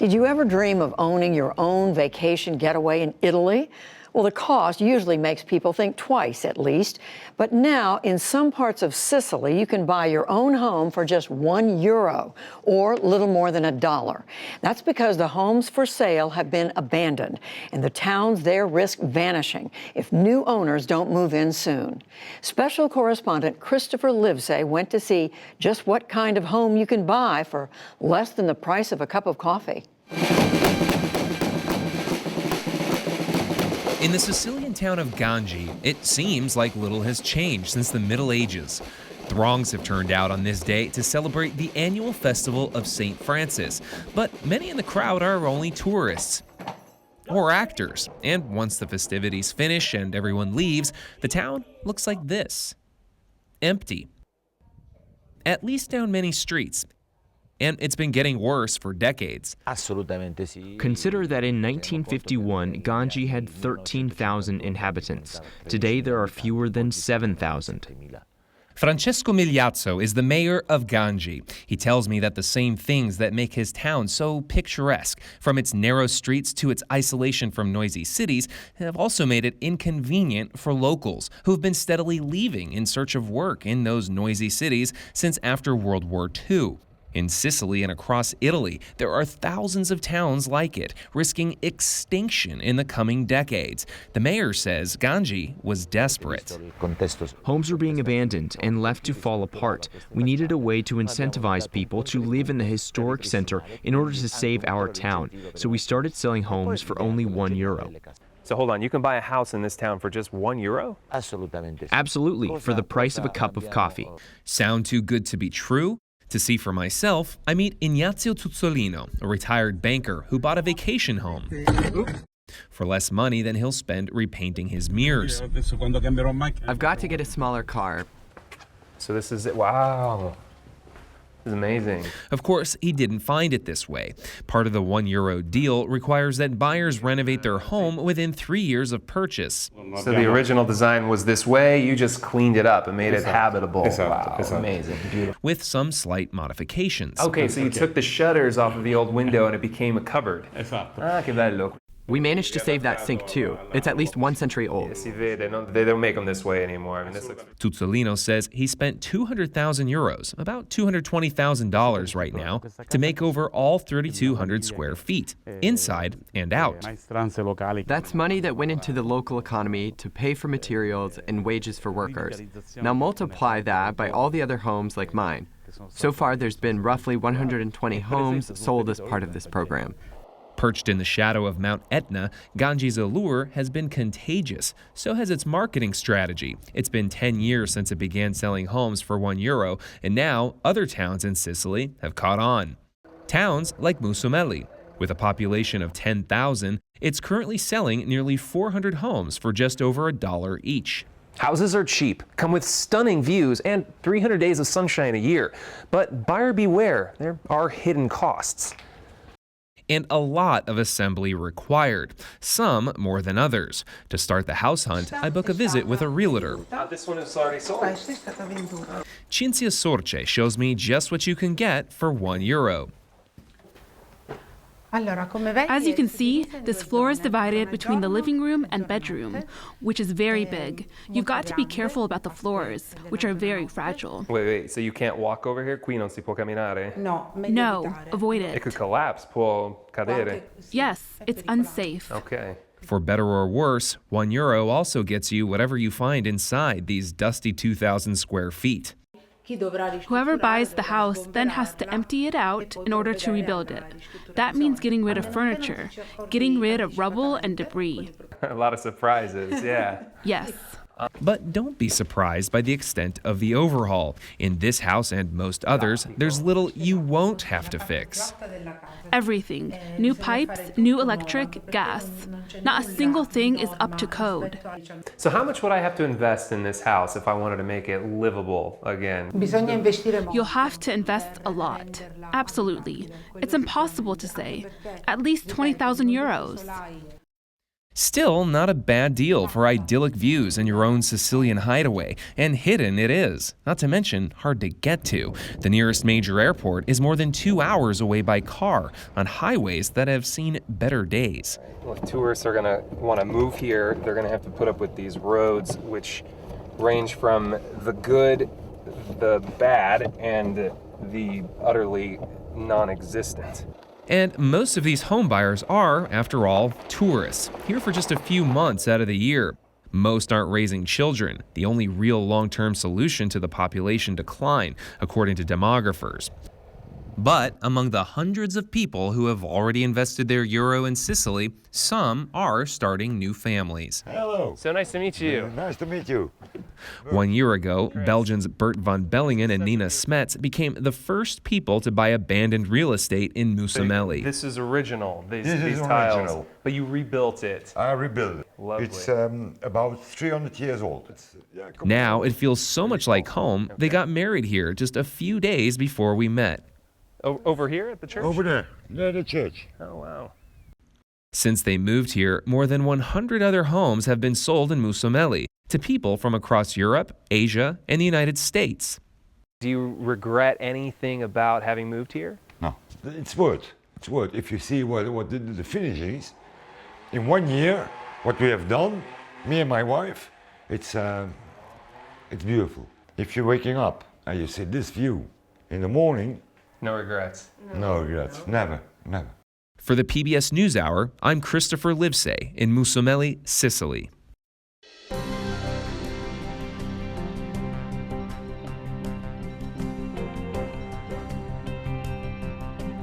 Did you ever dream of owning your own vacation getaway in Italy? Well, the cost usually makes people think twice at least. But now, in some parts of Sicily, you can buy your own home for just €1 or little more than $1. That's because the homes for sale have been abandoned, and the towns there risk vanishing if new owners don't move in soon. Special correspondent Christopher Livesay went to see just what kind of home you can buy for less than the price of a cup of coffee. In the Sicilian town of Gangi, it seems like little has changed since the Middle Ages. Throngs have turned out on this day to celebrate the annual festival of St. Francis, but many in the crowd are only tourists or actors. And once the festivities finish and everyone leaves, the town looks like this. Empty. At least down many streets. And it's been getting worse for decades. Consider that in 1951, Gangi had 13,000 inhabitants. Today, there are fewer than 7,000. Francesco Migliazzo is the mayor of Gangi. He tells me that the same things that make his town so picturesque, from its narrow streets to its isolation from noisy cities, have also made it inconvenient for locals who've been steadily leaving in search of work in those noisy cities since after World War II. In Sicily and across Italy, there are thousands of towns like it, risking extinction in the coming decades. The mayor says Gangi was desperate. Homes are being abandoned and left to fall apart. We needed a way to incentivize people to live in the historic center in order to save our town. So we started selling homes for only €1. So hold on, you can buy a house in this town for just €1? Absolutely, for the price of a cup of coffee. Sound too good to be true? To see for myself, I meet Ignazio Tuzzolino, a retired banker who bought a vacation home for less money than he'll spend repainting his mirrors. I've got to get a smaller car. So this is it. Wow. This is amazing. Of course, he didn't find it this way. Part of the €1 deal requires that buyers renovate their home within 3 years of purchase. So the original design was this way, you just cleaned it up and made it habitable. Wow, amazing, beautiful. With some slight modifications. Okay, so you took the shutters off of the old window and it became a cupboard. Ah, che bello. We managed to save that sink too. It's at least 1 century old. They don't make them this way anymore. I mean, this looks... Tuzzolino says he spent €200,000, about $220,000 right now, to make over all 3,200 square feet, inside and out. That's money that went into the local economy to pay for materials and wages for workers. Now multiply that by all the other homes like mine. So far, there's been roughly 120 homes sold as part of this program. Perched in the shadow of Mount Etna, Gangi's allure has been contagious. So has its marketing strategy. It's been 10 years since it began selling homes for €1, and now other towns in Sicily have caught on. Towns like Mussomeli. With a population of 10,000, it's currently selling nearly 400 homes for just over $1 each. Houses are cheap, come with stunning views, and 300 days of sunshine a year. But buyer beware, there are hidden costs. And a lot of assembly required, some more than others. To start the house hunt, I book a visit with a realtor. This one is already sold. Cinzia Sorce shows me just what you can get for €1. As you can see, this floor is divided between the living room and bedroom, which is very big. You've got to be careful about the floors, which are very fragile. Wait, so you can't walk over here? Qui non si può camminare? No, avoid It it. could collapse, può cadere. Yes, it's unsafe. Okay. For better or worse, €1 also gets you whatever you find inside these dusty 2,000 square feet. Whoever buys the house then has to empty it out in order to rebuild it. That means getting rid of furniture, getting rid of rubble and debris. A lot of surprises, yeah. Yes. But don't be surprised by the extent of the overhaul. In this house and most others, there's little you won't have to fix. Everything. New pipes, new electric, gas. Not a single thing is up to code. So how much would I have to invest in this house if I wanted to make it livable again? You'll have to invest a lot. Absolutely. It's impossible to say. At least €20,000. Still, not a bad deal for idyllic views in your own Sicilian hideaway, and hidden it is, not to mention hard to get to. The nearest major airport is more than 2 hours away by car on highways that have seen better days. Well, if tourists are going to want to move here, they're going to have to put up with these roads, which range from the good, the bad, and the utterly non-existent. And most of these homebuyers are, after all, tourists, here for just a few months out of the year. Most aren't raising children, the only real long-term solution to the population decline, according to demographers. But among the hundreds of people who have already invested their euro in Sicily, some are starting new families. Hello. So nice to meet you. Nice to meet you. 1 year ago, Belgians Bert van Bellingen and Nina Smets became the first people to buy abandoned real estate in Musamelli. This is original, these is tiles, original. but you rebuilt it. I rebuilt it. Lovely. It's about 300 years old. Now it feels so much like home, they got married here just a few days before we met. Over here at the church? Over there, near the church. Oh, wow. Since they moved here, more than 100 other homes have been sold in Musamelli to people from across Europe, Asia, and the United States. Do you regret anything about having moved here? No, it's worth. It's worth. If you see what the finish is, in 1 year, what we have done, me and my wife, it's beautiful. If you're waking up and you see this view in the morning, No regrets. no regrets. Never, never. For the PBS NewsHour, I'm Christopher Livesay in Musamelli, Sicily.